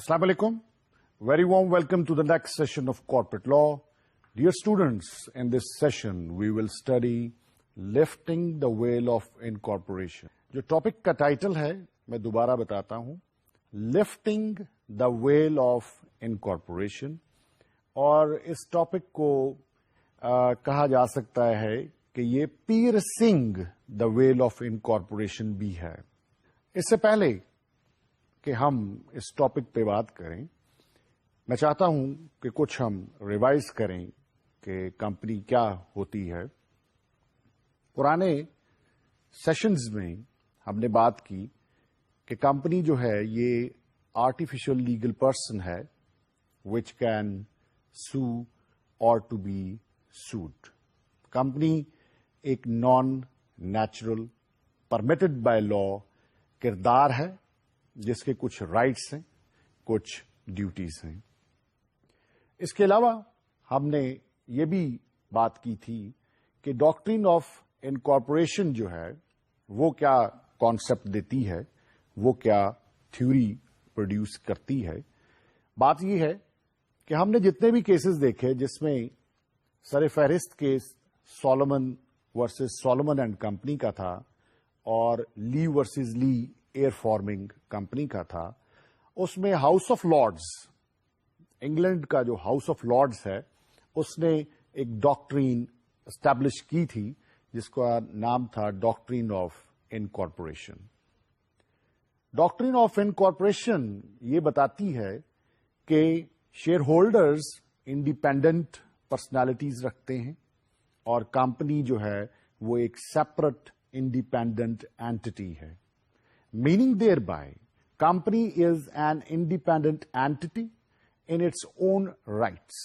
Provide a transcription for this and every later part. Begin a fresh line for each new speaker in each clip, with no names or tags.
Assalamu alaikum. Very warm welcome to the next session of Corporate Law. Dear students, in this session we will study Lifting the Veil of Incorporation. جو topic کا title ہے میں دوبارہ بتاتا ہوں, lifting the veil of incorporation, اور اس topic کو کہا جا سکتا ہے کہ یہ piercing the veil of incorporation بھی ہے. اس سے پہلے کہ ہم اس ٹاپک پہ بات کریں, میں چاہتا ہوں کہ کچھ ہم ریوائز کریں کہ کمپنی کیا ہوتی ہے. پرانے سیشنز میں ہم نے بات کی کہ کمپنی جو ہے یہ آرٹیفیشل لیگل پرسن ہے وچ can sue or to be sued. Company ایک non natural permitted by law کردار ہے جس کے کچھ رائٹس ہیں, کچھ ڈیوٹیز ہیں. اس کے علاوہ ہم نے یہ بھی بات کی تھی کہ ڈاکٹرین آف انکارپوریشن جو ہے وہ کیا کانسیپٹ دیتی ہے, وہ کیا تھیوری پروڈیوس کرتی ہے. بات یہ ہے کہ ہم نے جتنے بھی کیسز دیکھے جس میں سر فہرست case Solomon versus Solomon and company کا تھا اور لی ورسز لی ایئر فارمنگ کمپنی کا تھا, اس میں ہاؤس آف لارڈز, انگلینڈ کا جو ہاؤس آف لارڈز ہے, اس نے ایک ڈاکٹرین اسٹیبلش کی تھی جس کا نام تھا doctrine of incorporation. Doctrine of incorporation یہ بتاتی ہے کہ شیئر ہولڈرز انڈیپینڈنٹ پرسنالٹیز رکھتے ہیں اور کمپنی جو ہے وہ ایک سیپریٹ انڈیپینڈنٹ اینٹی ہے. Meaning thereby, company is an independent entity in its own rights.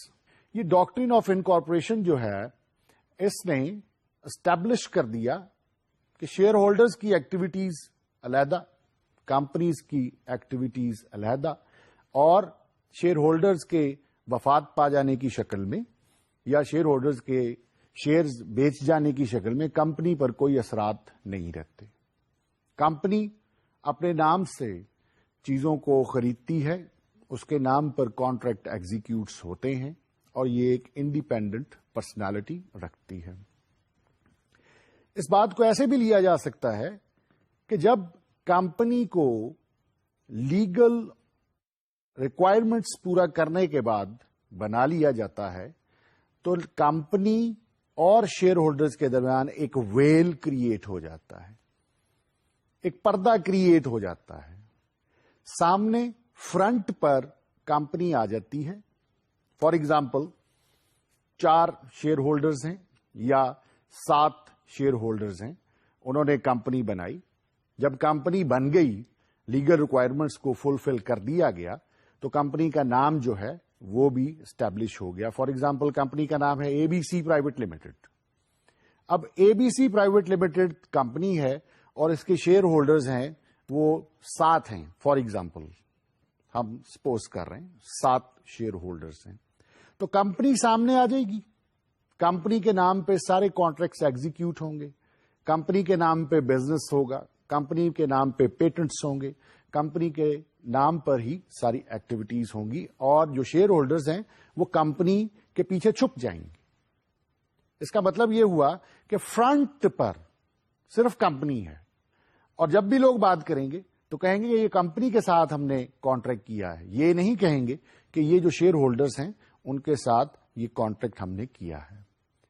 یہ ڈاکٹرین آف انکارپوریشن جو ہے اس نے اسٹیبلش کر دیا کہ شیئر ہولڈرز کی ایکٹیویٹیز علیحدہ, کمپنیز کی ایکٹیویٹیز علیحدہ, اور شیئر ہولڈرز کے وفات پا جانے کی شکل میں یا شیئر ہولڈرز کے شیئرز بیچ جانے کی شکل میں کمپنی پر کوئی اثرات نہیں رہتے. کمپنی اپنے نام سے چیزوں کو خریدتی ہے, اس کے نام پر کانٹریکٹ ایگزیکیوٹس ہوتے ہیں اور یہ ایک انڈیپینڈنٹ پرسنالٹی رکھتی ہے. اس بات کو ایسے بھی لیا جا سکتا ہے کہ جب کمپنی کو لیگل ریکوائرمنٹس پورا کرنے کے بعد بنا لیا جاتا ہے تو کمپنی اور شیئر ہولڈرز کے درمیان ایک ویل کریٹ ہو جاتا ہے, ایک پردہ کریٹ ہو جاتا ہے. سامنے فرنٹ پر کمپنی آ جاتی ہے. فار ایگزامپل 4 شیئر ہولڈرز ہیں یا 7 شیئر ہولڈرز ہیں, انہوں نے کمپنی بنائی. جب کمپنی بن گئی, لیگل ریکوائرمنٹس کو فلفل کر دیا گیا, تو کمپنی کا نام جو ہے وہ بھی اسٹیبلش ہو گیا. فار ایگزامپل کمپنی کا نام ہے A B C private limited. اب A B C private limited company ہے اور اس کے شیئر ہولڈرز ہیں وہ 7 ہیں. فار ایگزامپل ہم سپوز کر رہے ہیں 7 شیئر ہولڈرز ہیں, تو کمپنی سامنے آ جائے گی. کمپنی کے نام پہ سارے کانٹریکٹس ایگزیکیوٹ ہوں گے, کمپنی کے نام پہ بزنس ہوگا, کمپنی کے نام پہ پیٹنٹس ہوں گے, کمپنی کے نام پر ہی ساری ایکٹیویٹیز ہوں گی, اور جو شیئر ہولڈرز ہیں وہ کمپنی کے پیچھے چھپ جائیں گے. اس کا مطلب یہ ہوا کہ فرنٹ پر صرف کمپنی ہے, اور جب بھی لوگ بات کریں گے تو کہیں گے کہ یہ کمپنی کے ساتھ ہم نے کانٹریکٹ کیا ہے. یہ نہیں کہیں گے کہ یہ جو شیئر ہولڈرز ہیں ان کے ساتھ یہ کانٹریکٹ ہم نے کیا ہے.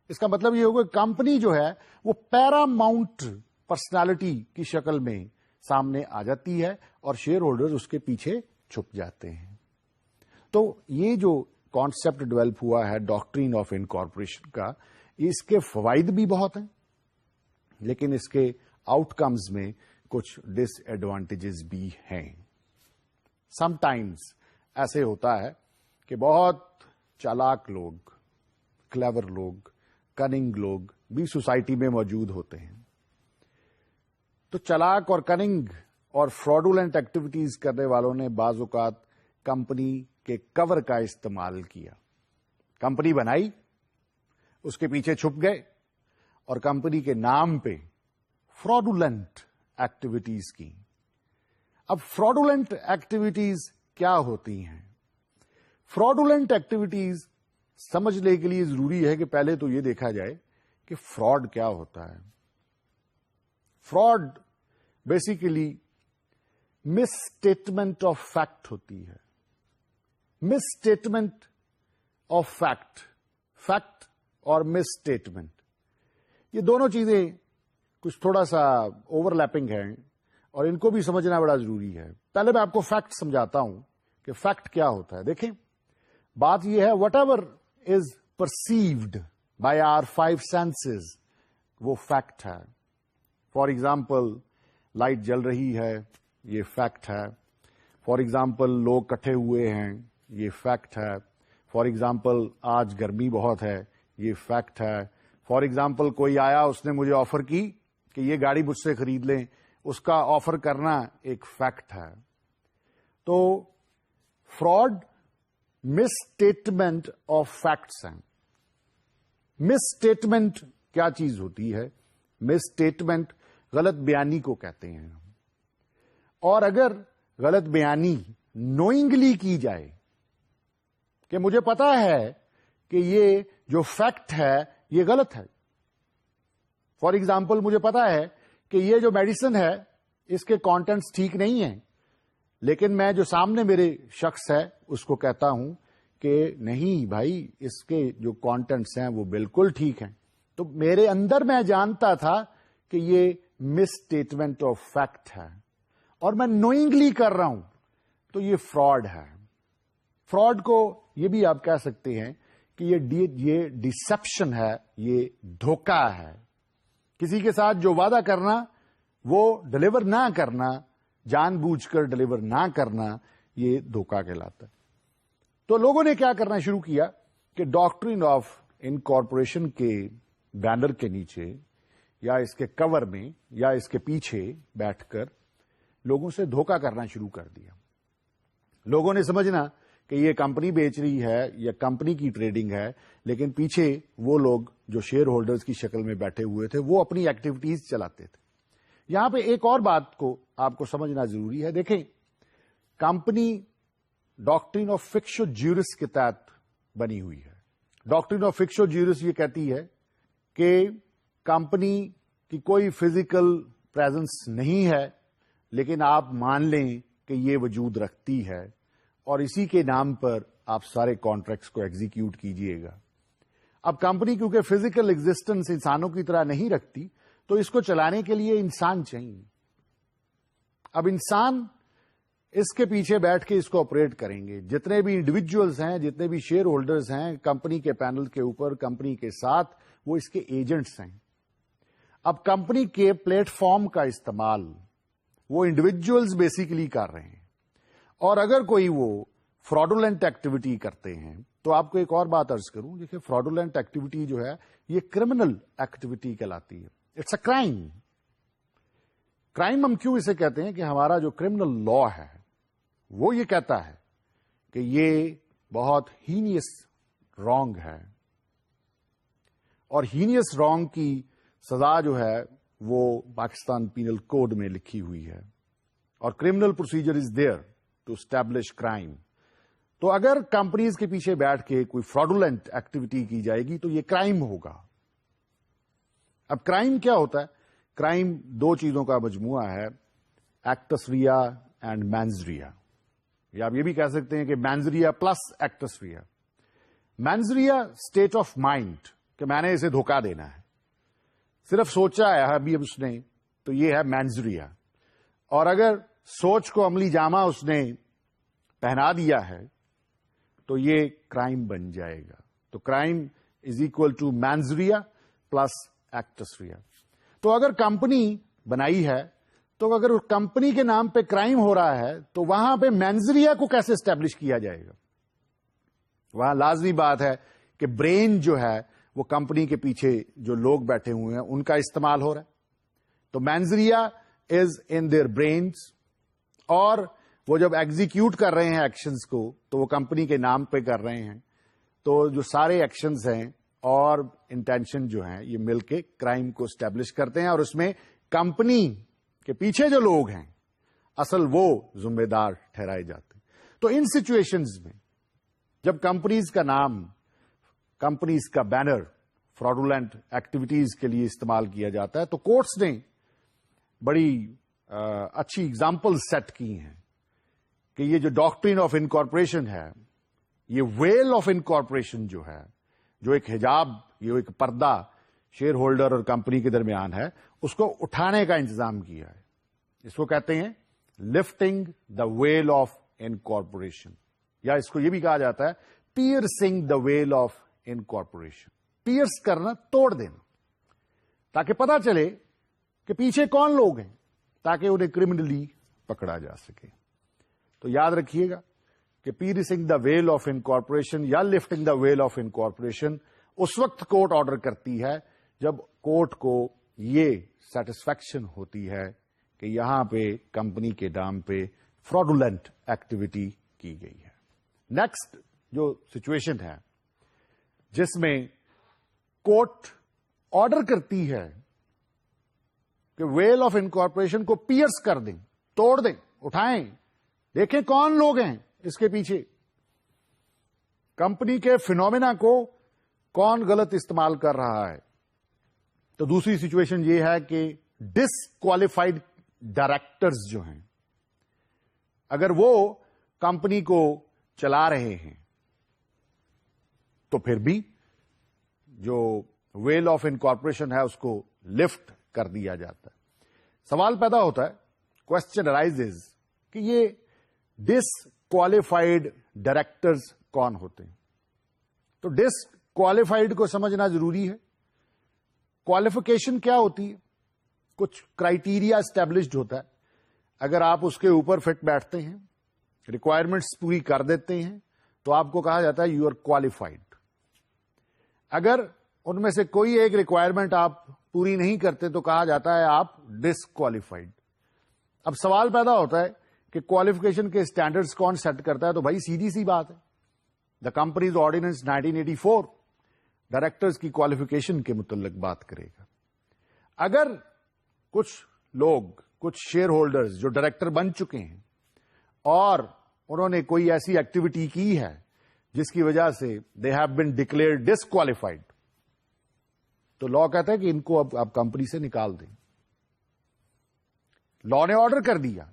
اس کا مطلب یہ ہوگا کہ کمپنی جو ہے وہ پیراماؤنٹ پرسنالٹی کی شکل میں سامنے آ جاتی ہے اور شیئر ہولڈرز اس کے پیچھے چھپ جاتے ہیں. تو یہ جو کانسیپٹ ڈیولپ ہوا ہے ڈاکٹرین آف انکارپوریشن کا, اس کے فوائد بھی بہت ہیں لیکن اس کے آؤٹ کمز میں کچھ ڈس ایڈوانٹیجز بھی ہیں. سم ٹائمز ایسے ہوتا ہے کہ بہت چالاک لوگ, کلیور لوگ, کننگ لوگ بھی سوسائٹی میں موجود ہوتے ہیں. تو چالاک اور کننگ اور فراڈولنٹ ایکٹیویٹیز کرنے والوں نے بعض اوقات کمپنی کے کور کا استعمال کیا. کمپنی بنائی, اس کے پیچھے چھپ گئے اور کمپنی کے نام پہ فراڈولنٹ ایکٹیویٹیز کی. اب فراڈولنٹ ایکٹیویٹیز کیا ہوتی ہیں؟ فراڈولنٹ ایکٹیویٹیز سمجھنے کے لیے ضروری ہے کہ پہلے تو یہ دیکھا جائے کہ فراڈ کیا ہوتا ہے. Fraud basically miss statement of fact ہوتی ہے. مس اسٹیٹمنٹ آف فیکٹ، فیکٹ اور مس اسٹیٹمنٹ، یہ دونوں چیزیں کچھ تھوڑا سا اوور لیپنگ ہیں اور ان کو بھی سمجھنا بڑا ضروری ہے. پہلے میں آپ کو فیکٹ سمجھاتا ہوں کہ فیکٹ کیا ہوتا ہے. دیکھیں، بات یہ ہے whatever is perceived by our 5 senses وہ فیکٹ ہے. فار ایگزامپل لائٹ جل رہی ہے، یہ فیکٹ ہے. فار ایگزامپل لوگ کٹھے ہوئے ہیں، یہ فیکٹ ہے. فار ایگزامپل آج گرمی بہت ہے، یہ فیکٹ ہے. فار ایگزامپل کوئی آیا، اس نے مجھے آفر کی کہ یہ گاڑی مجھ سے خرید لیں، اس کا آفر کرنا ایک فیکٹ ہے. تو fraud miss statement of facts ہیں. مس اسٹیٹمنٹ کیا چیز ہوتی ہے؟ مس اسٹیٹمنٹ غلط بیانی کو کہتے ہیں. اور اگر غلط بیانی نوئنگلی کی جائے کہ مجھے پتا ہے کہ یہ جو فیکٹ ہے یہ غلط ہے. فار ایگزامپل مجھے پتا ہے کہ یہ جو میڈیسن ہے اس کے کانٹینٹس ٹھیک نہیں ہیں، لیکن میں جو سامنے میرے شخص ہے اس کو کہتا ہوں کہ نہیں بھائی، اس کے جو کانٹینٹس ہیں وہ بالکل ٹھیک ہیں. تو میرے اندر میں جانتا تھا کہ یہ مس اسٹیٹمنٹ آف فیکٹ ہے اور میں نوئنگلی کر رہا ہوں، تو یہ فراڈ ہے. فراڈ کو یہ بھی آپ کہہ سکتے ہیں کہ یہ ڈسیپشن ہے، یہ دھوکہ ہے. کسی کے ساتھ جو وعدہ کرنا وہ ڈلیور نہ کرنا، جان بوجھ کر ڈلیور نہ کرنا، یہ دھوکہ کہلاتا ہے. تو لوگوں نے کیا کرنا شروع کیا کہ ڈاکٹرن آف انکارپوریشن کے بینر کے نیچے یا اس کے کور میں یا اس کے پیچھے بیٹھ کر لوگوں سے دھوکہ کرنا شروع کر دیا. لوگوں نے سمجھنا کہ یہ کمپنی بیچ رہی ہے یا کمپنی کی ٹریڈنگ ہے، لیکن پیچھے وہ لوگ جو شیئر ہولڈرز کی شکل میں بیٹھے ہوئے تھے وہ اپنی ایکٹیویٹیز چلاتے تھے. یہاں پہ ایک اور بات کو آپ کو سمجھنا ضروری ہے. دیکھیں، کمپنی ڈاکٹرن آف فکشو جیورس کے تحت بنی ہوئی ہے. ڈاکٹرن آف فکشو جیورس یہ کہتی ہے کہ کمپنی کی کوئی فزیکل پریزنس نہیں ہے، لیکن آپ مان لیں کہ یہ وجود رکھتی ہے اور اسی کے نام پر آپ سارے کانٹریکٹس کو ایگزیکیوٹ کیجئے گا. اب کمپنی کیونکہ فزیکل ایگزسٹنس انسانوں کی طرح نہیں رکھتی تو اس کو چلانے کے لیے انسان چاہیے. اب انسان اس کے پیچھے بیٹھ کے اس کو آپریٹ کریں گے. جتنے بھی انڈیویجولز ہیں، جتنے بھی شیئر ہولڈرز ہیں کمپنی کے پینل کے اوپر، کمپنی کے ساتھ، وہ اس کے ایجنٹس ہیں. اب کمپنی کے پلیٹ فارم کا استعمال وہ انڈیویجولز بیسیکلی کر رہے ہیں، اور اگر کوئی وہ فراڈولنٹ ایکٹیویٹی کرتے ہیں تو آپ کو ایک اور بات عرض کروں. دیکھیں، فراڈولنٹ ایکٹیویٹی جو ہے یہ کرمنل ایکٹیویٹی کہلاتی ہے. It's a crime. کرائم ہم کیوں اسے کہتے ہیں کہ ہمارا جو کرمنل لا ہے وہ یہ کہتا ہے کہ یہ بہت ہینیس رانگ ہے، اور ہینیس رانگ کی سزا جو ہے وہ پاکستان پینل کوڈ میں لکھی ہوئی ہے، اور criminal procedure is there to establish crime. تو اگر کمپنیز کے پیچھے بیٹھ کے کوئی فراڈولنٹ ایکٹیویٹی کی جائے گی تو یہ کرائم ہوگا. اب کرائم کیا ہوتا ہے؟ کرائم دو چیزوں کا مجموعہ ہے، ایکٹس ریا اینڈ مینز ریا، یا آپ یہ بھی کہہ سکتے ہیں کہ مینز ریا پلس ایکٹس ریا. مینز ریا اسٹیٹ آف مائنڈ کہ میں نے اسے دھوکہ دینا ہے، صرف سوچا ہے ابھی اس نے، تو یہ ہے مینز ریا. اور اگر سوچ کو عملی جامہ اس نے پہنا دیا ہے تو یہ کرائم بن جائے گا. تو crime is equal to mens rea plus actus rea. تو اگر کمپنی بنائی ہے تو اگر کمپنی کے نام پہ کرائم ہو رہا ہے تو وہاں پہ مینز ریا کو کیسے اسٹیبلش کیا جائے گا؟ وہاں لازمی بات ہے کہ برین جو ہے وہ کمپنی کے پیچھے جو لوگ بیٹھے ہوئے ہیں ان کا استعمال ہو رہا ہے. تو مینز ریا از ان دیئر برینز، اور وہ جب ایگزیکیوٹ کر رہے ہیں ایکشنز کو تو وہ کمپنی کے نام پہ کر رہے ہیں. تو جو سارے ایکشنز ہیں اور انٹینشن جو ہیں یہ مل کے کرائم کو اسٹیبلش کرتے ہیں، اور اس میں کمپنی کے پیچھے جو لوگ ہیں اصل وہ ذمہ دار ٹھہرائے جاتے ہیں. تو ان سچویشنز میں جب کمپنیز کا نام، کمپنیز کا بینر فراڈولنٹ ایکٹیویٹیز کے لیے استعمال کیا جاتا ہے تو کورٹس نے بڑی اچھی ایگزامپل سیٹ کی ہیں کہ یہ جو ڈاکٹرین آف انکارپوریشن ہے، یہ ویل آف انکارپوریشن جو ہے، جو ایک حجاب، یہ ایک پردہ شیئر ہولڈر اور کمپنی کے درمیان ہے، اس کو اٹھانے کا انتظام کیا ہے. اس کو کہتے ہیں lifting the veil of incorporation, یا اس کو یہ بھی کہا جاتا ہے piercing the veil of incorporation. Pierce کرنا، توڑ دینا، تاکہ پتا چلے کہ پیچھے کون لوگ ہیں، تاکہ انہیں کرمنلی پکڑا جا سکے. تو یاد رکھیے گا کہ piercing the veil of incorporation یا lifting the veil of incorporation اس وقت کورٹ آرڈر کرتی ہے جب کورٹ کو یہ سیٹسفیکشن ہوتی ہے کہ یہاں پہ کمپنی کے نام پہ فراڈولنٹ ایکٹیویٹی کی گئی ہے. نیکسٹ جو سچویشن ہے جس میں کورٹ آرڈر کرتی ہے کہ ویل آف انکارپوریشن کو پیئرس کر دیں، توڑ دیں، اٹھائیں، دیکھیں کون لوگ ہیں اس کے پیچھے، کمپنی کے فینومینا کو کون غلط استعمال کر رہا ہے. تو دوسری سچویشن یہ ہے کہ ڈسکوالیفائڈ ڈائریکٹرز جو ہیں، اگر وہ کمپنی کو چلا رہے ہیں تو پھر بھی جو ویل آف انکارپوریشن ہے اس کو لفٹ کر دیا جاتا ہے. سوال پیدا ہوتا ہے، کوشچن ارائزز، کہ یہ ڈسکوالیفائڈ ڈائریکٹرز کون ہوتے ہیں؟ تو ڈسکوالیفائڈ کو سمجھنا ضروری ہے. کوالیفیکیشن کیا ہوتی ہے؟ کچھ کرائیٹیریا اسٹیبلشڈ ہوتا ہے، اگر آپ اس کے اوپر فٹ بیٹھتے ہیں، ریکوائرمنٹس پوری کر دیتے ہیں تو آپ کو کہا جاتا ہے یو آر کوالیفائڈ. اگر ان میں سے کوئی ایک ریکوائرمنٹ آپ پوری نہیں کرتے تو کہا جاتا ہے آپ ڈسکوالیفائڈ. اب سوال پیدا ہوتا ہے کہ کوالیفیکیشن کے اسٹینڈرڈز کون سیٹ کرتا ہے؟ تو بھائی سیدھی سی بات ہے، دا کمپنیز آرڈیننس 1984 ڈائریکٹرز کی کوالیفیکیشن کے متعلق بات کرے گا. اگر کچھ لوگ، کچھ شیئر ہولڈرز جو ڈائریکٹر بن چکے ہیں اور انہوں نے کوئی ایسی ایکٹیویٹی کی ہے جس کی وجہ سے they have been declare disqualified, تو لا کہتا ہے کہ ان کو اب آپ کمپنی سے نکال دیں. لا نے آرڈر کر دیا،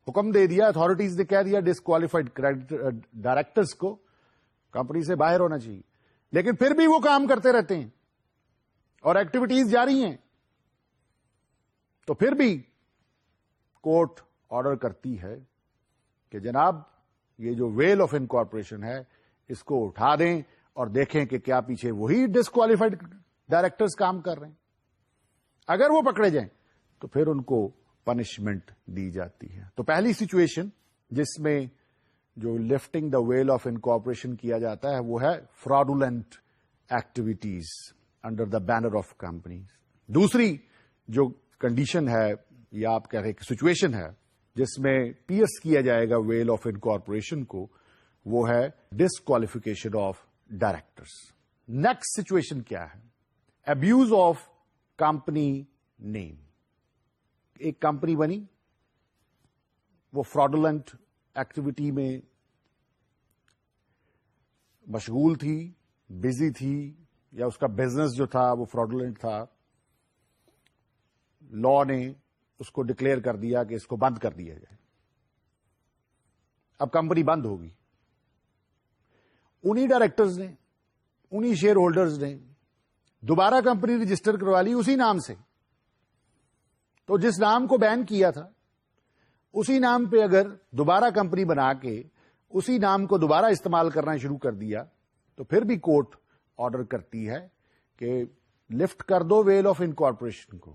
حکم دے دیا، اتھارٹیز نے کہہ دیا ڈسکوالیفائڈ ڈائریکٹرز کو کمپنی سے باہر ہونا چاہیے، لیکن پھر بھی وہ کام کرتے رہتے ہیں اور ایکٹیویٹیز جاری ہیں، تو پھر بھی کورٹ آرڈر کرتی ہے کہ جناب یہ جو ویل آف انکارپوریشن ہے اس کو اٹھا دیں اور دیکھیں کہ کیا پیچھے وہی ڈسکوالیفائڈ ڈائریکٹرز کام کر رہے ہیں. اگر وہ پکڑے جائیں تو پھر ان کو پنشمنٹ دی جاتی ہے. تو پہلی سچویشن جس میں جو lifting the veil of incorporation کیا جاتا ہے وہ ہے fraudulent activities under the banner of companies. دوسری جو کنڈیشن ہے یا آپ کہہ رہے کہ سچویشن ہے جس میں پیئرس کیا جائے گا ویل آف انکارپوریشن کو، وہ ہے disqualification of directors. Next situation کیا ہے؟ ابیوز آف کمپنی نیم. ایک کمپنی بنی، وہ فراڈولنٹ ایکٹیویٹی میں مشغول تھی، بزی تھی، یا اس کا بزنس جو تھا وہ فراڈولنٹ تھا. لا نے اس کو ڈکلیئر کر دیا کہ اس کو بند کر دیا جائے. اب کمپنی بند ہوگی. انہی ڈائریکٹرز نے، انہی شیئر ہولڈرز نے دوبارہ کمپنی رجسٹر کروا لی اسی نام سے. تو جس نام کو بین کیا تھا اسی نام پہ اگر دوبارہ کمپنی بنا کے اسی نام کو دوبارہ استعمال کرنا شروع کر دیا تو پھر بھی کورٹ آرڈر کرتی ہے کہ لفٹ کر دو ویل آف انکارپوریشن کو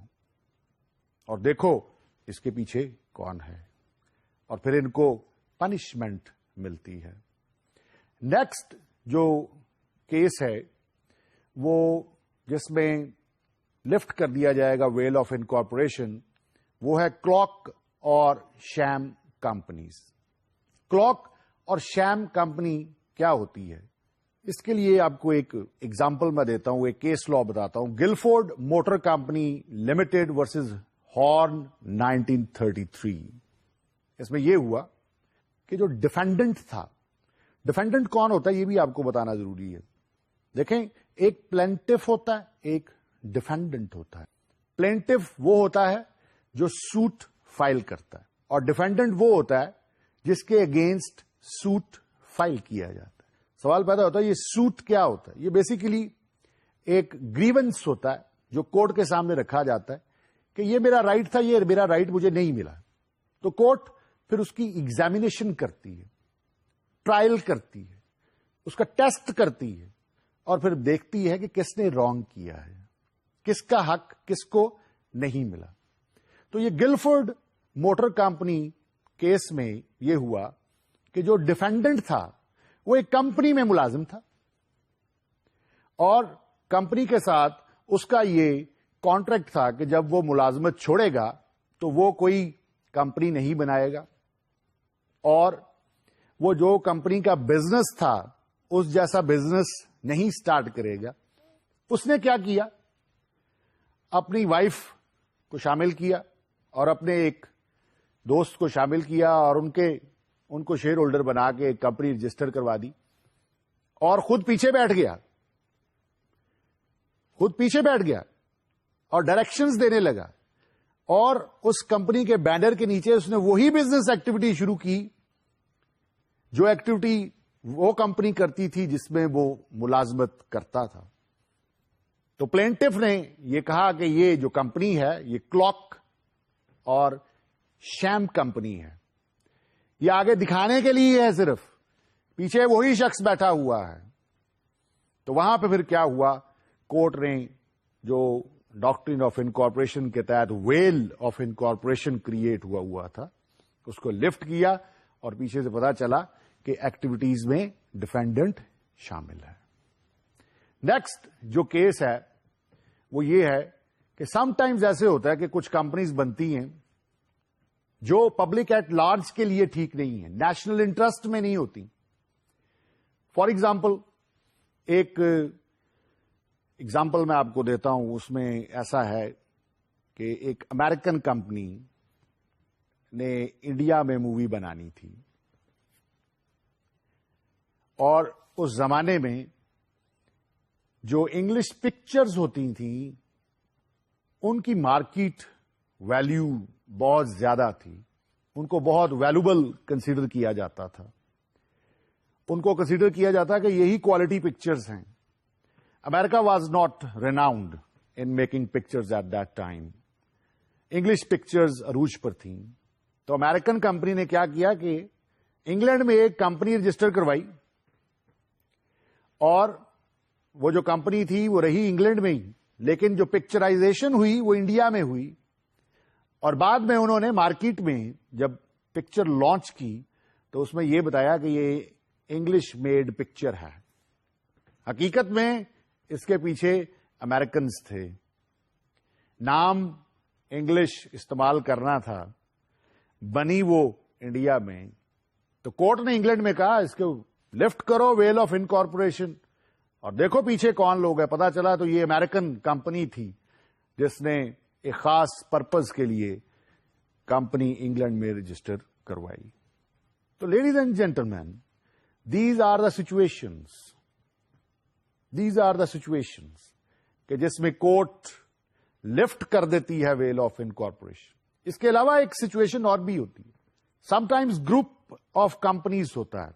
اور دیکھو اس کے پیچھے کون ہے، اور پھر ان کو پنشمنٹ ملتی ہے. نیکسٹ جو کیس ہے وہ جس میں لفٹ کر دیا جائے گا ویل آف انکارپوریشن، وہ ہے کلاک اور شیم کمپنیز. کلاک اور شیم کمپنی کیا ہوتی ہے؟ اس کے لیے آپ کو ایک ایگزامپل میں دیتا ہوں، ایک کیس لا بتاتا ہوں. Gilford Motor Company Limited versus Horne 1933. اس میں یہ ہوا کہ جو ڈیفینڈنٹ تھا، ڈیفینڈنٹ کون ہوتا ہے یہ بھی آپ کو بتانا ضروری ہے. دیکھیں، ایک پلینٹف ہوتا ہے، ایک ڈیفینڈنٹ ہوتا ہے. پلینٹف وہ ہوتا ہے جو سوٹ فائل کرتا ہے، اور ڈیفینڈنٹ وہ ہوتا ہے جس کے اگینسٹ سوٹ فائل کیا جاتا ہے. سوال پیدا ہوتا ہے یہ سوٹ کیا ہوتا ہے؟ یہ بیسیکلی ایک گریونس ہوتا ہے جو کورٹ کے سامنے رکھا جاتا ہے کہ یہ میرا رائٹ تھا، یہ میرا رائٹ مجھے نہیں ملا. تو کورٹ پھر اس کی ایگزامینیشن کرتی ہے، ٹرائل کرتی ہے، اس کا ٹیسٹ کرتی ہے، اور پھر دیکھتی ہے کہ کس نے رانگ کیا ہے، کس کا حق کس کو نہیں ملا. تو یہ گلفورڈ موٹر کمپنی کیس میں یہ ہوا کہ جو ڈیفینڈنٹ تھا وہ ایک کمپنی میں ملازم تھا، اور کمپنی کے ساتھ اس کا یہ کانٹریکٹ تھا کہ جب وہ ملازمت چھوڑے گا تو وہ کوئی کمپنی نہیں بنائے گا، اور وہ جو کمپنی کا بزنس تھا اس جیسا بزنس نہیں سٹارٹ کرے گا. اس نے کیا کیا؟ اپنی وائف کو شامل کیا اور اپنے ایک دوست کو شامل کیا، اور ان کو شیئر ہولڈر بنا کے ایک کمپنی رجسٹر کروا دی، اور خود پیچھے بیٹھ گیا اور ڈائریکشنز دینے لگا. اور اس کمپنی کے بینر کے نیچے اس نے وہی بزنس ایکٹیویٹی شروع کی جو ایکٹیویٹی وہ کمپنی کرتی تھی جس میں وہ ملازمت کرتا تھا. تو پلینٹف نے یہ کہا کہ یہ جو کمپنی ہے یہ کلاک اور شیم کمپنی ہے، یہ آگے دکھانے کے لیے ہے، صرف پیچھے وہی شخص بیٹھا ہوا ہے. تو وہاں پہ پھر کیا ہوا؟ کورٹ نے جو ڈاکٹرن آف انکارپوریشن کے تحت ویل آف انکارپوریشن کریٹ ہوا تھا اس کو لفٹ کیا، اور پیچھے سے پتا چلا کہ ایکٹیویٹیز میں ڈیفینڈنٹ شامل ہے. نیکسٹ جو کیس ہے وہ یہ ہے کہ سم ٹائمز ایسے ہوتا ہے کہ کچھ کمپنیز بنتی ہیں جو پبلک ایٹ لارج کے لیے ٹھیک نہیں ہے، نیشنل انٹرسٹ میں نہیں ہوتی. فار ایگزامپل، ایک ایگزامپل میں آپ کو دیتا ہوں، اس میں ایسا ہے کہ ایک امریکن کمپنی نے انڈیا میں مووی بنانی تھی، اور اس زمانے میں جو انگلش پکچرز ہوتی تھیں ان کی مارکیٹ ویلیو بہت زیادہ تھی، ان کو بہت ویلوبل کنسیڈر کیا جاتا تھا. ان کو کنسیڈر کیا جاتا کہ یہی کوالٹی پکچرز ہیں. America was not renowned in making pictures at that time. English pictures عروج پر تھیں. تو امریکن کمپنی نے کیا کیا کہ انگلینڈ میں ایک کمپنی رجسٹر کروائی، اور وہ جو کمپنی تھی وہ رہی انگلینڈ میں ہی، لیکن جو پکچرائزیشن ہوئی وہ انڈیا میں ہوئی. اور بعد میں انہوں نے مارکیٹ میں جب پکچر لانچ کی تو اس میں یہ بتایا کہ یہ انگلش میڈ پکچر ہے. حقیقت میں اس کے پیچھے امریکنز تھے، نام انگلش استعمال کرنا تھا، بنی وہ انڈیا میں. تو کورٹ نے انگلینڈ میں کہا اس کو لفٹ کرو ویل آف انکارپوریشن، اور دیکھو پیچھے کون لوگ ہیں. پتا چلا تو یہ امریکن کمپنی تھی جس نے ایک خاص پرپز کے لیے کمپنی انگلینڈ میں رجسٹر کروائی. تو ladies and gentlemen, these are the situations کہ جس میں کورٹ لفٹ کر دیتی ہے ویل آف انکارپوریشن. اس کے علاوہ ایک سچویشن اور بھی ہوتی ہے. Some times group of companies ہوتا ہے،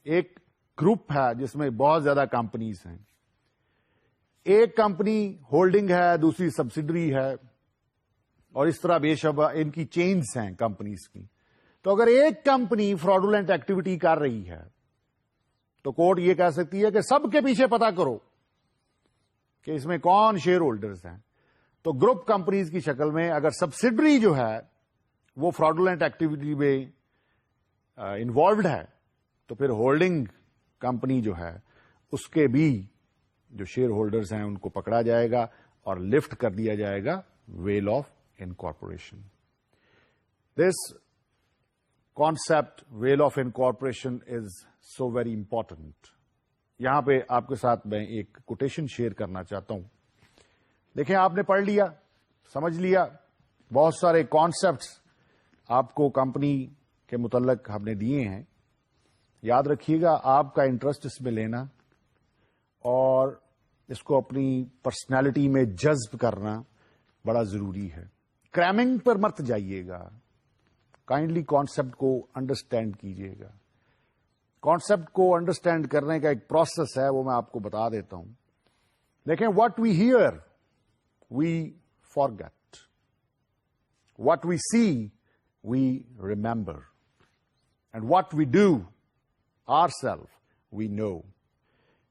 ایک گروپ ہے جس میں بہت زیادہ کمپنیز ہیں. ایک کمپنی ہولڈنگ ہے، دوسری سبسڈری ہے، اور اس طرح بے شبہ ان کی چینز ہیں کمپنیز کی. تو اگر ایک کمپنی فراڈولنٹ ایکٹیویٹی کر رہی ہے تو کورٹ یہ کہہ سکتی ہے کہ سب کے پیچھے پتا کرو کہ اس میں کون شیئر ہولڈرز ہیں. تو گروپ کمپنیز کی شکل میں اگر سبسڈری جو ہے وہ فراڈولنٹ ایکٹیویٹی میں انوالوڈ ہے تو پھر ہولڈنگ کمپنی جو ہے اس کے بھی جو شیئر ہولڈرز ہیں ان کو پکڑا جائے گا اور لفٹ کر دیا جائے گا veil of incorporation. This concept veil of incorporation is so very important. یہاں پہ آپ کے ساتھ میں ایک کوٹیشن شیئر کرنا چاہتا ہوں. دیکھیں، آپ نے پڑھ لیا، سمجھ لیا، بہت سارے کانسپٹس آپ کو کمپنی کے متعلق ہم نے دیے ہیں. یاد رکھیے گا آپ کا انٹرسٹ اس میں لینا اور اس کو اپنی پرسنالٹی میں جذب کرنا بڑا ضروری ہے. کریمنگ پر مت جائیے گا. کائنڈلی کانسیپٹ کو انڈرسٹینڈ کیجیے گا. کانسیپٹ کو انڈرسٹینڈ کرنے کا ایک پروسیس ہے, وہ میں آپ کو بتا دیتا ہوں. دیکھیں, what we hear we forget, what we see we remember, and what we do our self we know.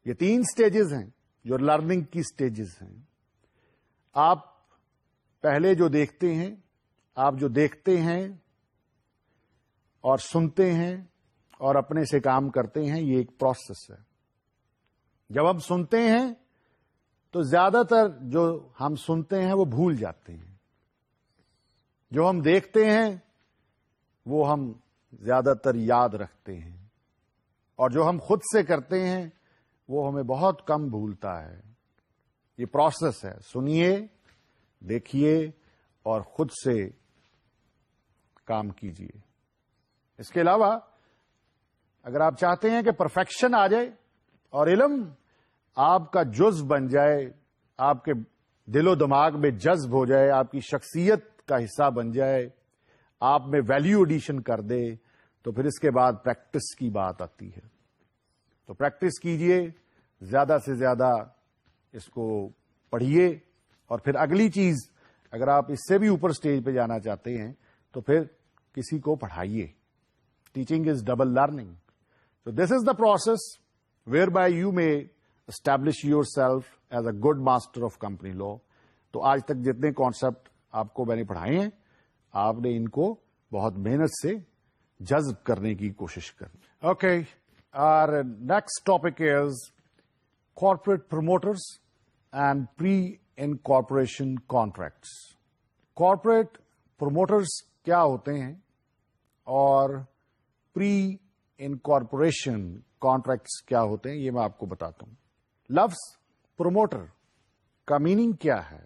یہ 3 سٹیجز ہیں جو لرننگ کی سٹیجز ہیں. آپ پہلے جو دیکھتے ہیں, آپ جو دیکھتے ہیں اور سنتے ہیں اور اپنے سے کام کرتے ہیں, یہ ایک پروسیس ہے. جب ہم سنتے ہیں تو زیادہ تر جو ہم سنتے ہیں وہ بھول جاتے ہیں. جو ہم دیکھتے ہیں وہ ہم زیادہ تر یاد رکھتے ہیں, اور جو ہم خود سے کرتے ہیں وہ ہمیں بہت کم بھولتا ہے. یہ پروسیس ہے. سنیے, دیکھیے اور خود سے کام کیجیے. اس کے علاوہ اگر آپ چاہتے ہیں کہ پرفیکشن آ جائے اور علم آپ کا جزو بن جائے, آپ کے دل و دماغ میں جذب ہو جائے, آپ کی شخصیت کا حصہ بن جائے, آپ میں ویلیو ایڈیشن کر دے, تو پھر اس کے بعد پریکٹس کی بات آتی ہے. تو پریکٹس کیجئے, زیادہ سے زیادہ اس کو پڑھیے, اور پھر اگلی چیز اگر آپ اس سے بھی اوپر اسٹیج پہ جانا چاہتے ہیں تو پھر کسی کو پڑھائیے. Teaching is double learning. So this is the process whereby you may establish yourself as a good master of company law. تو آج تک جتنے کانسیپٹ آپ کو میں نے پڑھائے ہیں, آپ نے ان کو بہت محنت سے جذب کرنے کی کوشش کرنی. Okay, our next topic is corporate promoters and pre-incorporation contracts. Corporate promoters کیا ہوتے ہیں اور pre-incorporation contracts کیا ہوتے ہیں, یہ میں آپ کو بتاتا ہوں. لفظ پروموٹر کا میننگ کیا ہے؟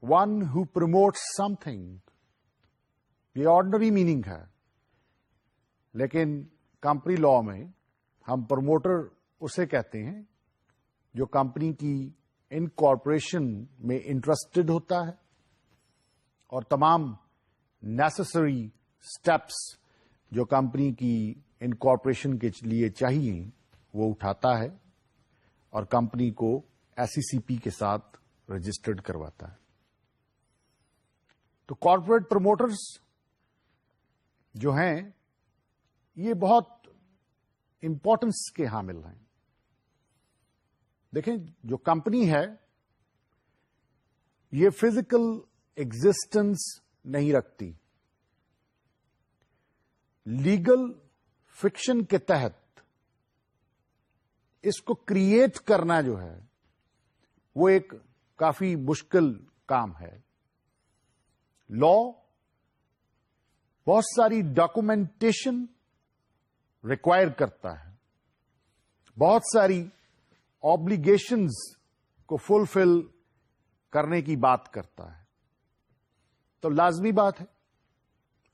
ون ہو promotes something. یہ آرڈنری میننگ ہے, لیکن کمپنی لا میں ہم پروموٹر اسے کہتے ہیں جو کمپنی کی انکارپوریشن میں انٹرسٹڈ ہوتا ہے اور تمام نیسسری اسٹیپس جو کمپنی کی انکارپوریشن کے لیے چاہیے وہ اٹھاتا ہے اور کمپنی کو SECP کے ساتھ رجسٹرڈ کرواتا ہے. تو کارپوریٹ پروموٹرز جو ہیں یہ بہت امپورٹنس کے حامل ہیں. دیکھیں, جو کمپنی ہے یہ فزیکل ایگزسٹنس نہیں رکھتی. لیگل فکشن کے تحت اس کو کریٹ کرنا جو ہے وہ ایک کافی مشکل کام ہے. لا بہت ساری ڈاکومنٹیشن ریکوائر کرتا ہے, بہت ساری آبلیگیشنز کو فلفل کرنے کی بات کرتا ہے. تو لازمی بات ہے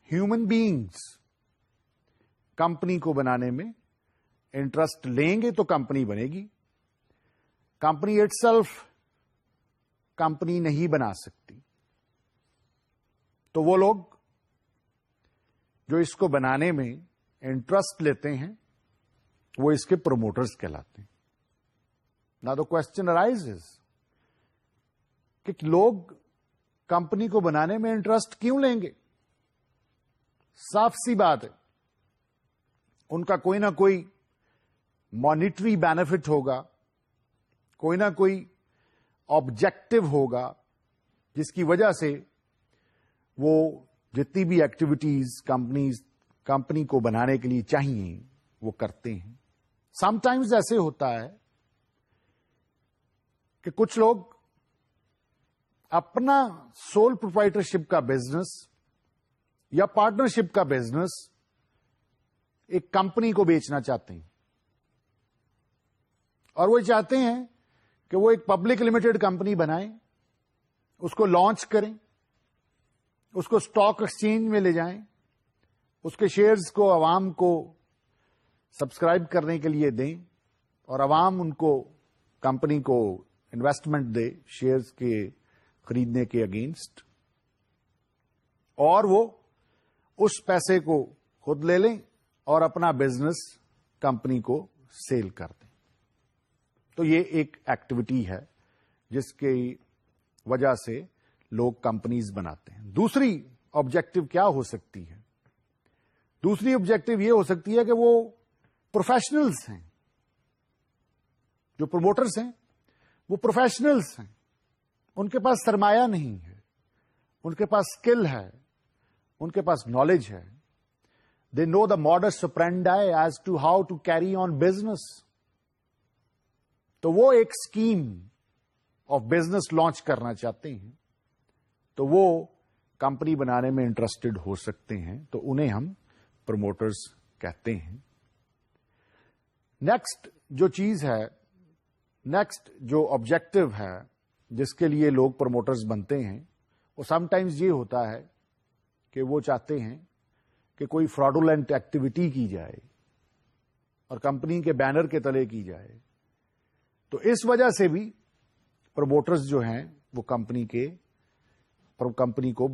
ہیومن بینگز کمپنی کو بنانے میں انٹرسٹ لیں گے تو کمپنی بنے گی. کمپنی اٹ سیلف کمپنی نہیں بنا سکتی. تو وہ لوگ جو اس کو بنانے میں انٹرسٹ لیتے ہیں وہ اس کے پروموٹرز کہلاتے ہیں. نا دا کوشچن ارائزز کہ لوگ کمپنی کو بنانے میں انٹرسٹ کیوں لیں گے؟ صاف سی بات ہے, ان کا کوئی نہ کوئی مانیٹری بینیفٹ ہوگا, کوئی نہ کوئی آبجیکٹو ہوگا جس کی وجہ سے وہ جتنی بھی ایکٹیویٹیز کمپنی کو بنانے کے لیے چاہیے وہ کرتے ہیں. سم ٹائمز ایسے ہوتا ہے کہ کچھ لوگ اپنا سول پروپرائٹرشپ کا بزنس یا پارٹنرشپ کا بزنس ایک کمپنی کو بیچنا چاہتے ہیں, اور وہ چاہتے ہیں کہ وہ ایک پبلک لمیٹڈ کمپنی بنائیں, اس کو لانچ کریں, اس کو اسٹاک ایکسچینج میں لے جائیں, اس کے شیئرز کو عوام کو سبسکرائب کرنے کے لیے دیں اور عوام ان کو کمپنی کو انویسٹمنٹ دے شیئرز کے خریدنے کے اگینسٹ، اور وہ اس پیسے کو خود لے لیں اور اپنا بزنس کمپنی کو سیل کر دیں. تو یہ ایک ایکٹیویٹی ہے جس کی وجہ سے لوگ کمپنیز بناتے ہیں. دوسری آبجیکٹو کیا ہو سکتی ہے؟ دوسری آبجیکٹو یہ ہو سکتی ہے کہ وہ پروفیشنلز ہیں. جو پروموٹرز ہیں وہ پروفیشنلز ہیں. ان کے پاس سرمایہ نہیں ہے، ان کے پاس اسکل ہے، ان کے پاس نالج ہے. They know the modus operandi as to how to carry on business. تو وہ ایک اسکیم آف بزنس لانچ کرنا چاہتے ہیں تو وہ کمپنی بنانے میں انٹرسٹڈ ہو سکتے ہیں، تو انہیں ہم پروموٹرز کہتے ہیں. نیکسٹ جو چیز ہے، نیکسٹ جو آبجیکٹو ہے جس کے لیے لوگ پروموٹرز بنتے ہیں، وہ سم ٹائمز یہ ہوتا ہے کہ وہ چاہتے ہیں کہ کوئی فراڈولینٹ ایکٹیویٹی کی جائے اور کمپنی کے بینر کے تلے کی جائے. تو اس وجہ سے بھی پروموٹرز جو ہیں وہ کمپنی کو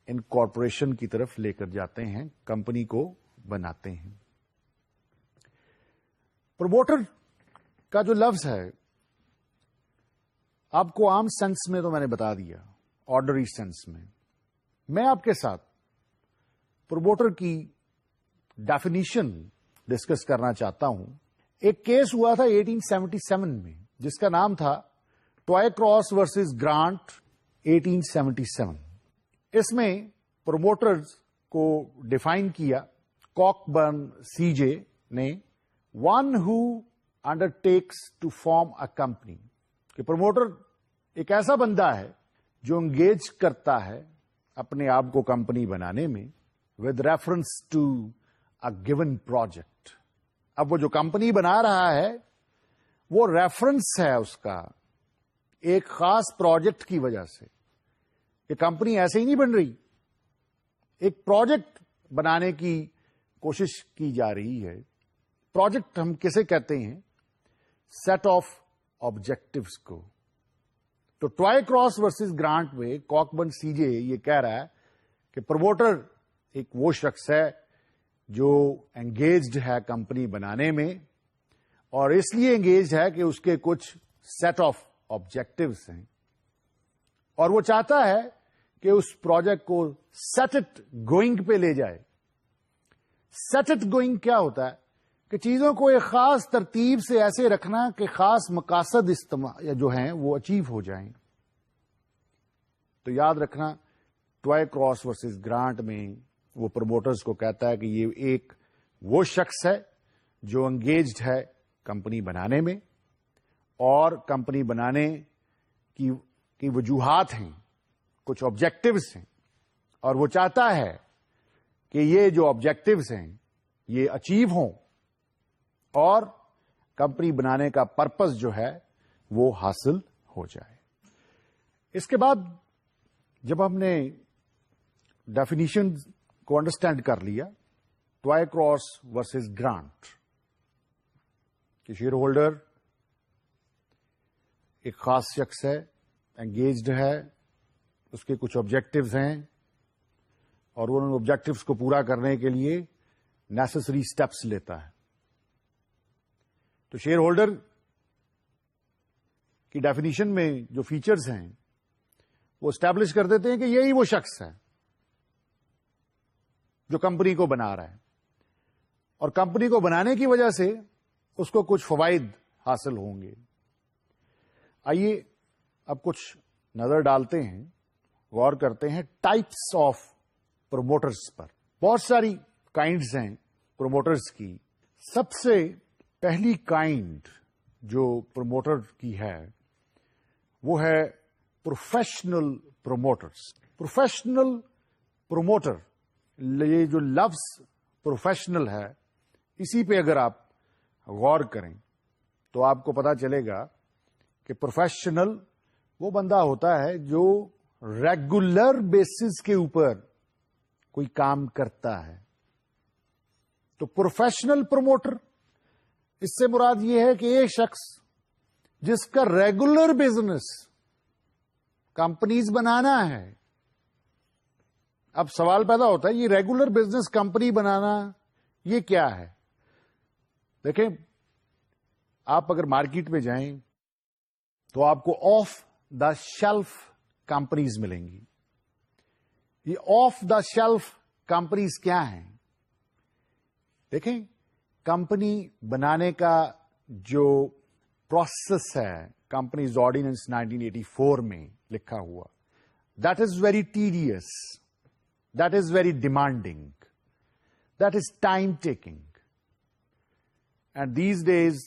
انکارپوریشن کی طرف لے کر جاتے ہیں، کمپنی کو بناتے ہیں. پروموٹر کا جو لفظ ہے آپ کو عام سینس میں تو میں نے بتا دیا، آرڈنری سینس میں آپ کے ساتھ پروموٹر کی ڈیفینیشن ڈسکس کرنا چاہتا ہوں. ایک کیس ہوا تھا 1877 میں جس کا نام تھا ٹوائے کراس ورسز گرانٹ 1877. اس میں پروموٹرز کو ڈیفائن کیا کاکبرن سی جے نے، one who undertakes to form a company. کہ پروموٹر ایک ایسا بندہ ہے جو انگیج کرتا ہے اپنے آپ کو کمپنی بنانے میں with reference to a given project. اب وہ جو کمپنی بنا رہا ہے وہ ریفرنس ہے اس کا ایک خاص پروجیکٹ کی وجہ سے. یہ کمپنی ایسے ہی نہیں بن رہی، ایک پروجیکٹ بنانے کی کوشش کی جا رہی ہے. پروجیکٹ ہم کسے کہتے ہیں؟ سیٹ آف آبجیکٹوز کو. تو ٹوائے کراس ورسز گرانٹ میں کاکبرن سی جے یہ کہہ رہا ہے کہ پروموٹر ایک وہ شخص ہے جو انگیجڈ ہے کمپنی بنانے میں، اور اس لیے انگیجڈ ہے کہ اس کے کچھ سیٹ آف آبجیکٹوز ہیں اور وہ چاہتا ہے کہ اس پروجیکٹ کو سیٹ اٹ گوئنگ پہ لے جائے. سیٹ اٹ گوئنگ کیا ہوتا ہے؟ کہ چیزوں کو ایک خاص ترتیب سے ایسے رکھنا کہ خاص مقاصد جو ہیں وہ اچیو ہو جائیں. تو یاد رکھنا ٹوائے کراس ورسز گرانٹ میں وہ پروموٹرز کو کہتا ہے کہ یہ ایک وہ شخص ہے جو انگیجڈ ہے کمپنی بنانے میں، اور کمپنی بنانے کی وجوہات ہیں، کچھ آبجیکٹوز ہیں، اور وہ چاہتا ہے کہ یہ جو آبجیکٹوز ہیں یہ اچیو ہوں اور کمپنی بنانے کا پرپز جو ہے وہ حاصل ہو جائے. اس کے بعد جب ہم نے ڈیفینیشن کو انڈرسٹینڈ کر لیا، ٹوائے کراس ورسز گرانٹ کہ شیئر ہولڈر ایک خاص شخص ہے، انگیجڈ ہے، اس کے کچھ آبجیکٹوز ہیں اور وہ ان آبجیکٹوز کو پورا کرنے کے لیے نیسسری اسٹیپس لیتا ہے. تو شیئر ہولڈر کی ڈیفینیشن میں جو فیچرز ہیں وہ اسٹیبلش کر دیتے ہیں کہ یہی وہ شخص ہے جو کمپنی کو بنا رہا ہے، اور کمپنی کو بنانے کی وجہ سے اس کو کچھ فوائد حاصل ہوں گے. آئیے اب کچھ نظر ڈالتے ہیں، غور کرتے ہیں ٹائپس آف پروموٹرز پر. بہت ساری کائنڈز ہیں پروموٹرز کی. سب سے پہلی کائنڈ جو پروموٹر کی ہے وہ ہے پروفیشنل پروموٹرز. پروفیشنل پروموٹر، یہ جو لفظ پروفیشنل ہے اسی پہ اگر آپ غور کریں تو آپ کو پتا چلے گا کہ پروفیشنل وہ بندہ ہوتا ہے جو ریگولر بیسس کے اوپر کوئی کام کرتا ہے. تو پروفیشنل پروموٹر، اس سے مراد یہ ہے کہ ایک شخص جس کا ریگولر بزنس کمپنیز بنانا ہے. اب سوال پیدا ہوتا ہے، یہ ریگولر بزنس کمپنی بنانا یہ کیا ہے؟ دیکھیں، آپ اگر مارکیٹ میں جائیں تو آپ کو آف دا شیلف کمپنیز ملیں گی. یہ آف دا شیلف کمپنیز کیا ہیں؟ دیکھیں، کمپنی بنانے کا جو پروسیس ہے کمپنیز آرڈیننس 1984 میں لکھا ہوا، that is very tedious, that is very demanding, that is time taking, and these days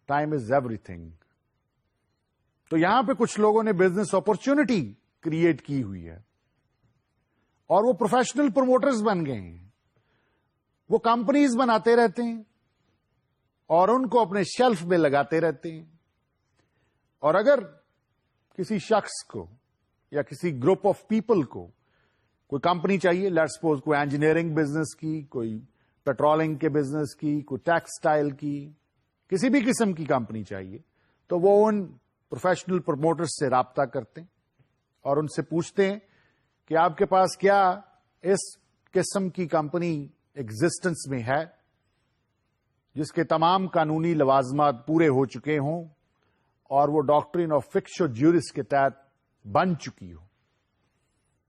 time is everything. تو یہاں پہ کچھ لوگوں نے بزنس اپرچونٹی کریٹ کی ہوئی ہے اور وہ پروفیشنل پروموٹرز بن گئے ہیں. وہ کمپنیز بناتے رہتے ہیں اور ان کو اپنے شیلف میں لگاتے رہتے ہیں. اور اگر کسی شخص کو یا کسی گروپ آف پیپل کو کوئی کمپنی چاہیے، لیٹ سپوز کوئی انجینئرنگ بزنس کی، کوئی پیٹرولنگ کے بزنس کی، کوئی ٹیکسٹائل کی، کسی بھی قسم کی کمپنی چاہیے، تو وہ ان پروفیشنل پروموٹرز سے رابطہ کرتے ہیں اور ان سے پوچھتے ہیں کہ آپ کے پاس کیا اس قسم کی کمپنی ایگزسٹنس میں ہے جس کے تمام قانونی لوازمات پورے ہو چکے ہوں اور وہ ڈاکٹرین آف فکشو جیورس کے تحت بن چکی ہو.